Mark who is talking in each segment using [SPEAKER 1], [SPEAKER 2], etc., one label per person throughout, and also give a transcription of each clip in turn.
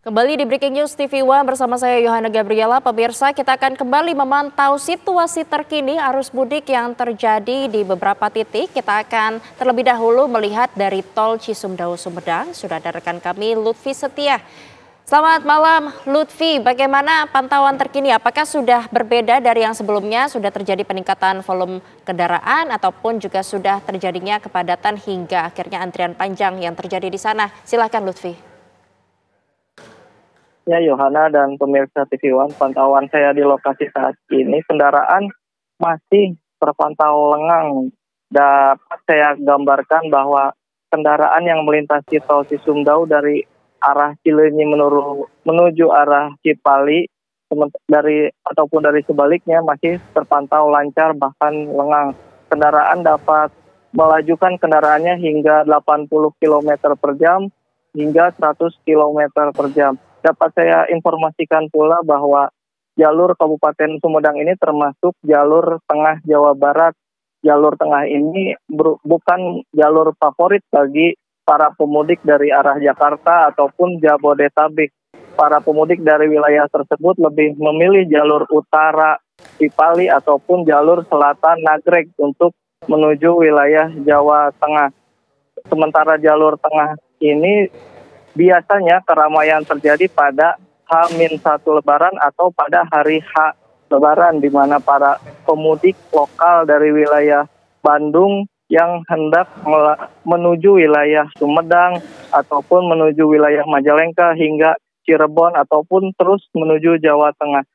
[SPEAKER 1] Kembali di Breaking News TV One bersama saya Yohana Gabriela. Pemirsa, kita akan kembali memantau situasi terkini arus mudik yang terjadi di beberapa titik. Kita akan terlebih dahulu melihat dari tol Cisumdawu Sumedang. Sudah ada rekan kami Lutfi Setia. Selamat malam Lutfi, bagaimana pantauan terkini? Apakah sudah berbeda dari yang sebelumnya? Sudah terjadi peningkatan volume kendaraan ataupun juga sudah terjadinya kepadatan hingga akhirnya antrian panjang yang terjadi di sana? Silakan Lutfi.
[SPEAKER 2] Ya, Yohana dan pemirsa TV One, pantauan saya di lokasi saat ini, kendaraan masih terpantau lengang. Dapat saya gambarkan bahwa kendaraan yang melintasi tol Cisumdawu dari arah Cileunyi menuju arah Cipali ataupun dari sebaliknya masih terpantau lancar bahkan lengang. Kendaraan dapat melajukan kendaraannya hingga 80 km per jam hingga 100 km per jam. Dapat saya informasikan pula bahwa jalur Kabupaten Sumedang ini termasuk jalur tengah Jawa Barat. Jalur tengah ini bukan jalur favorit bagi para pemudik dari arah Jakarta ataupun Jabodetabek. Para pemudik dari wilayah tersebut lebih memilih jalur utara Cipali ataupun jalur selatan Nagreg untuk menuju wilayah Jawa Tengah. Sementara jalur tengah ini biasanya keramaian terjadi pada H-1 Lebaran atau pada hari H Lebaran, di mana para pemudik lokal dari wilayah Bandung yang hendak menuju wilayah Sumedang ataupun menuju wilayah Majalengka hingga Cirebon ataupun terus menuju Jawa Tengah.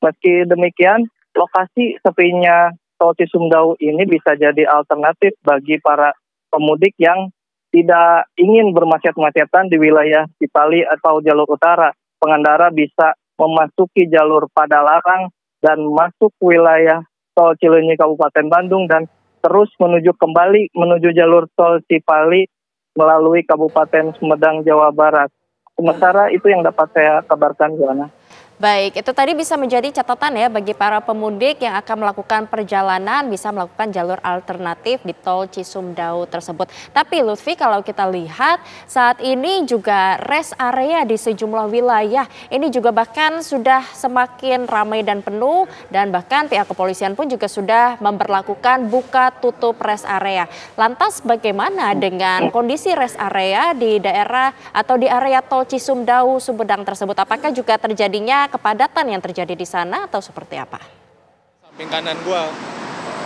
[SPEAKER 2] Meski demikian, lokasi sepinya tol Cisumdawu ini bisa jadi alternatif bagi para pemudik yang tidak ingin bermacet-macetan di wilayah Cipali atau jalur utara. Pengendara bisa memasuki jalur Padalarang dan masuk wilayah tol Cileunyi Kabupaten Bandung dan terus kembali menuju jalur tol Cipali melalui Kabupaten Sumedang, Jawa Barat. Sementara itu yang dapat saya kabarkan, Joanna.
[SPEAKER 1] Baik, itu tadi bisa menjadi catatan ya bagi para pemudik yang akan melakukan perjalanan bisa melakukan jalur alternatif di tol Cisumdawu tersebut. Tapi Lutfi, kalau kita lihat saat ini juga rest area di sejumlah wilayah ini juga bahkan sudah semakin ramai dan penuh, dan bahkan pihak kepolisian pun juga sudah memberlakukan buka tutup rest area. Lantas bagaimana dengan kondisi rest area di daerah atau di area tol Cisumdawu Sumedang tersebut? Apakah juga terjadinya kepadatan yang terjadi di sana atau seperti apa?
[SPEAKER 3] Samping kanan gua.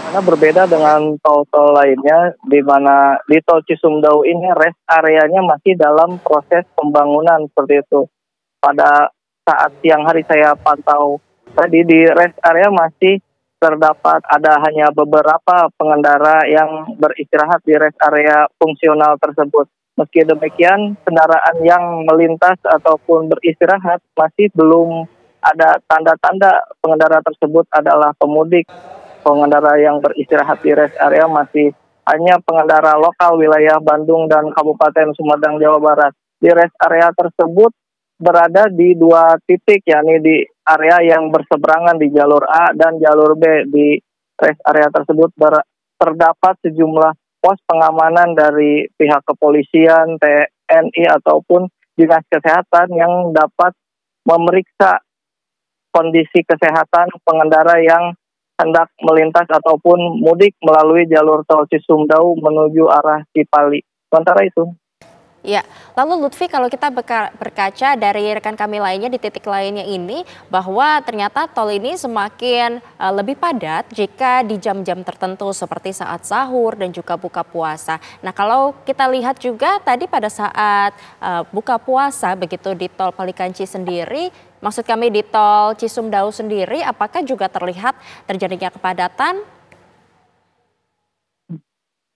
[SPEAKER 2] Karena berbeda dengan tol-tol lainnya, di mana di tol Cisumdawu ini rest areanya masih dalam proses pembangunan seperti itu. Pada saat siang hari saya pantau tadi di rest area masih terdapat hanya beberapa pengendara yang beristirahat di rest area fungsional tersebut. Meski demikian, kendaraan yang melintas ataupun beristirahat masih belum ada tanda-tanda pengendara tersebut adalah pemudik. Pengendara yang beristirahat di rest area masih hanya pengendara lokal wilayah Bandung dan Kabupaten Sumedang, Jawa Barat. Di rest area tersebut berada di dua titik, yakni di area yang berseberangan di jalur A dan jalur B. Di rest area tersebut terdapat sejumlah pos pengamanan dari pihak kepolisian, TNI ataupun dinas kesehatan yang dapat memeriksa kondisi kesehatan pengendara yang hendak melintas ataupun mudik melalui jalur tol Cisumdawu menuju arah Cipali. Sementara itu.
[SPEAKER 1] Ya, lalu Lutfi, kalau kita berkaca dari rekan kami lainnya di titik lainnya ini, bahwa ternyata tol ini semakin lebih padat jika di jam-jam tertentu seperti saat sahur dan juga buka puasa. Nah, kalau kita lihat juga tadi pada saat buka puasa begitu di tol Palikanci sendiri, maksud kami di tol Cisumdawu sendiri, apakah juga terlihat terjadinya kepadatan?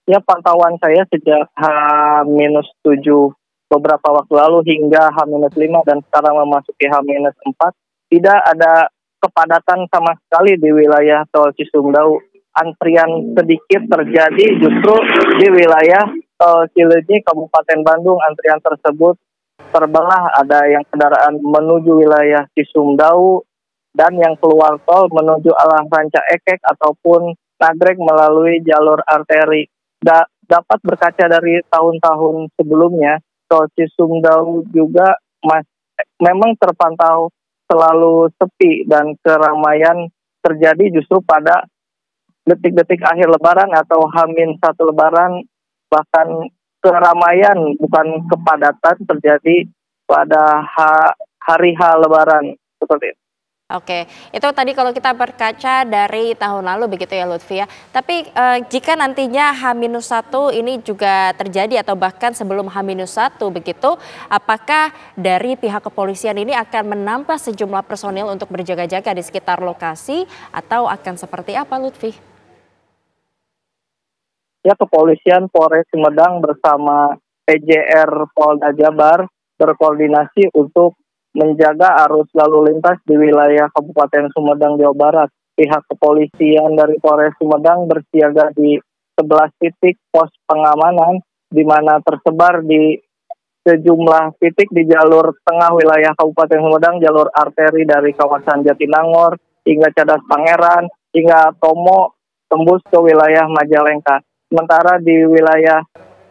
[SPEAKER 2] Ya, pantauan saya sejak H-7 beberapa waktu lalu hingga H-5 dan sekarang memasuki H-4 tidak ada kepadatan sama sekali di wilayah tol Cisumdawu. Antrian sedikit terjadi justru di wilayah tol Cileunyi Kabupaten Bandung. Antrian tersebut terbelah, ada yang kendaraan menuju wilayah Cisumdawu dan yang keluar tol menuju arah Ranca Ekek ataupun Nagreg melalui jalur arteri. Dapat berkaca dari tahun-tahun sebelumnya, tol Cisumdawu juga memang terpantau selalu sepi dan keramaian terjadi justru pada detik-detik akhir Lebaran atau H-1 Lebaran, bahkan keramaian bukan kepadatan terjadi pada hari H Lebaran seperti itu.
[SPEAKER 1] Oke, itu tadi kalau kita berkaca dari tahun lalu begitu ya Lutfi ya. Tapi jika nantinya H-1 ini juga terjadi atau bahkan sebelum H-1 begitu, apakah dari pihak kepolisian ini akan menambah sejumlah personil untuk berjaga-jaga di sekitar lokasi atau akan seperti apa Lutfi?
[SPEAKER 2] Ya, kepolisian Polres Sumedang bersama PJR Polda Jabar berkoordinasi untuk menjaga arus lalu lintas di wilayah Kabupaten Sumedang, Jawa Barat. Pihak kepolisian dari Polres Sumedang bersiaga di 11 titik pos pengamanan, di mana tersebar di sejumlah titik di jalur tengah wilayah Kabupaten Sumedang, jalur arteri dari kawasan Jatinangor hingga Cadas Pangeran, hingga Tomo, tembus ke wilayah Majalengka. Sementara di wilayah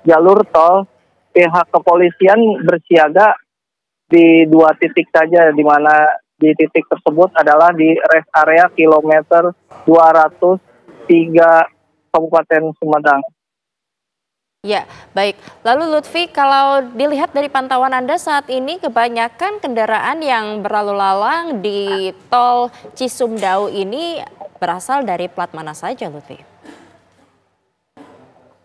[SPEAKER 2] jalur tol, pihak kepolisian bersiaga di 2 titik saja, di mana di titik tersebut adalah di rest area kilometer 203 Kabupaten Sumedang.
[SPEAKER 1] Ya, baik. Lalu Lutfi, kalau dilihat dari pantauan Anda saat ini kebanyakan kendaraan yang berlalu lalang di tol Cisumdawu ini berasal dari plat mana saja Lutfi?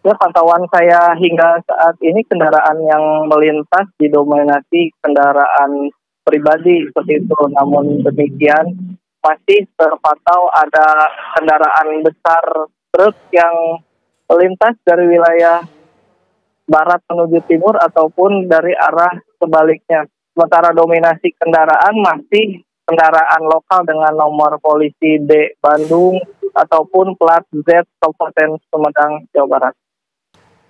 [SPEAKER 2] Ya, pantauan saya hingga saat ini kendaraan yang melintas didominasi kendaraan pribadi seperti itu. Namun demikian masih terpantau ada kendaraan besar truk yang melintas dari wilayah barat menuju timur ataupun dari arah sebaliknya. Sementara dominasi kendaraan masih kendaraan lokal dengan nomor polisi D Bandung ataupun plat Z Kabupaten Sumedang, Jawa Barat.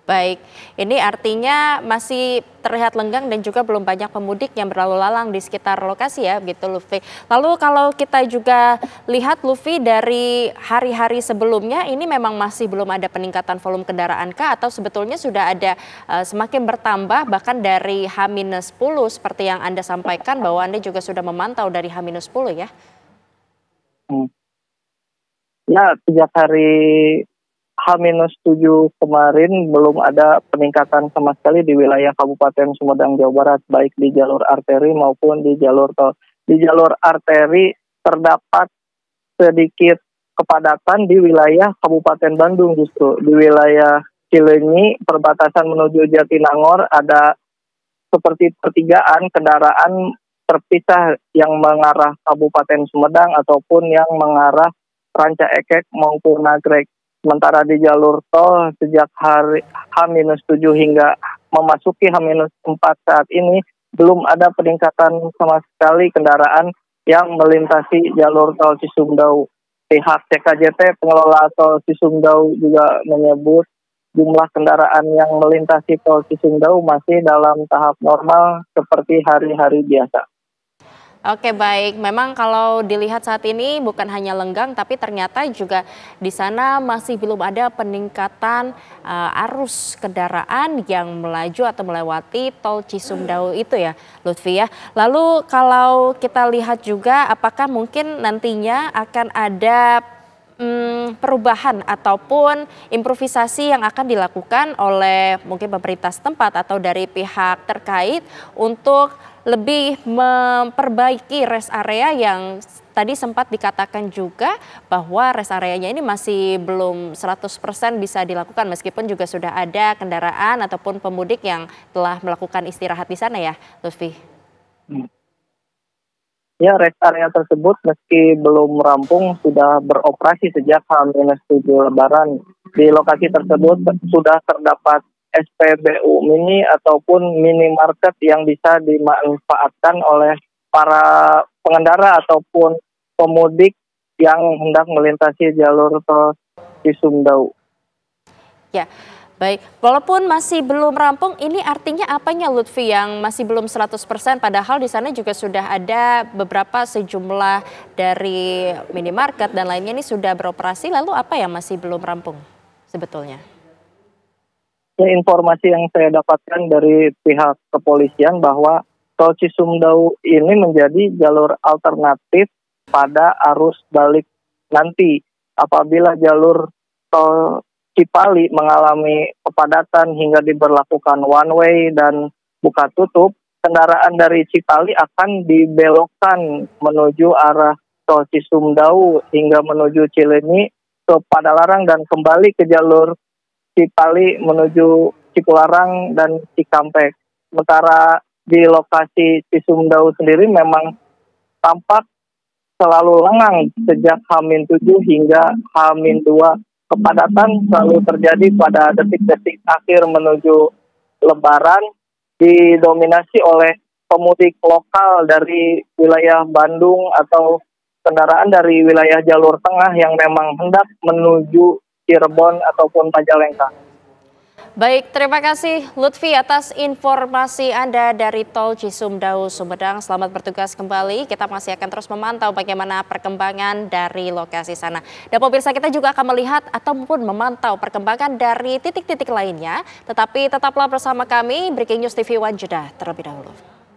[SPEAKER 1] Baik, ini artinya masih terlihat lenggang dan juga belum banyak pemudik yang berlalu lalang di sekitar lokasi ya, begitu Lutfi. Lalu kalau kita juga lihat Lutfi dari hari-hari sebelumnya, ini memang masih belum ada peningkatan volume kendaraan kah atau sebetulnya sudah ada semakin bertambah bahkan dari H-10 seperti yang Anda sampaikan bahwa Anda juga sudah memantau dari H-10 ya?
[SPEAKER 2] Ya, sejak hari H-7 kemarin belum ada peningkatan sama sekali di wilayah Kabupaten Sumedang, Jawa Barat, baik di jalur arteri maupun di jalur tol. Di jalur arteri terdapat sedikit kepadatan di wilayah Kabupaten Bandung justru. Di wilayah Cileunyi, perbatasan menuju Jatinangor, ada seperti pertigaan kendaraan terpisah yang mengarah Kabupaten Sumedang ataupun yang mengarah Ranca Ekek maupun Nagrek. Sementara di jalur tol sejak hari H-7 hingga memasuki H-4 saat ini belum ada peningkatan sama sekali kendaraan yang melintasi jalur tol Cisumdawu. Pihak CKJT pengelola tol Cisumdawu juga menyebut jumlah kendaraan yang melintasi tol Cisumdawu masih dalam tahap normal seperti hari-hari biasa.
[SPEAKER 1] Oke baik, memang kalau dilihat saat ini bukan hanya lenggang tapi ternyata juga di sana masih belum ada peningkatan arus kendaraan yang melaju atau melewati tol Cisumdawu itu ya Lutfi ya. Lalu kalau kita lihat juga apakah mungkin nantinya akan ada perubahan ataupun improvisasi yang akan dilakukan oleh mungkin pemerintah setempat atau dari pihak terkait untuk lebih memperbaiki rest area yang tadi sempat dikatakan juga bahwa rest areanya ini masih belum 100% bisa dilakukan meskipun juga sudah ada kendaraan ataupun pemudik yang telah melakukan istirahat di sana ya Lutfi.
[SPEAKER 2] Ya, rest area tersebut meski belum rampung sudah beroperasi sejak H-7 Lebaran. Di lokasi tersebut sudah terdapat SPBU mini ataupun minimarket yang bisa dimanfaatkan oleh para pengendara ataupun pemudik yang hendak melintasi jalur tol Cisumdawu.
[SPEAKER 1] Ya. Baik, walaupun masih belum rampung, ini artinya apanya Lutfi yang masih belum 100%, padahal di sana juga sudah ada beberapa sejumlah dari minimarket dan lainnya ini sudah beroperasi, lalu apa yang masih belum rampung sebetulnya?
[SPEAKER 2] Ya, informasi yang saya dapatkan dari pihak kepolisian bahwa Tol Cisumdawu ini menjadi jalur alternatif pada arus balik nanti. Apabila jalur tol Cipali mengalami kepadatan hingga diberlakukan one way dan buka tutup, kendaraan dari Cipali akan dibelokkan menuju arah tol Cisumdawu hingga menuju Cileunyi ke Padalarang dan kembali ke jalur Cipali menuju Cipularang dan Cikampek. Sementara di lokasi Cisumdawu sendiri memang tampak selalu lengang sejak H-7 hingga H-2. Kepadatan selalu terjadi pada detik-detik akhir menuju Lebaran, didominasi oleh pemudik lokal dari wilayah Bandung atau kendaraan dari wilayah jalur tengah yang memang hendak menuju Cirebon ataupun Majalengka.
[SPEAKER 1] Baik, terima kasih Lutfi atas informasi Anda dari Tol Cisumdawu Sumedang. Selamat bertugas kembali. Kita masih akan terus memantau bagaimana perkembangan dari lokasi sana. Dan pemirsa, kita juga akan melihat ataupun memantau perkembangan dari titik-titik lainnya. Tetapi tetaplah bersama kami, Breaking News TV One jeda terlebih dahulu.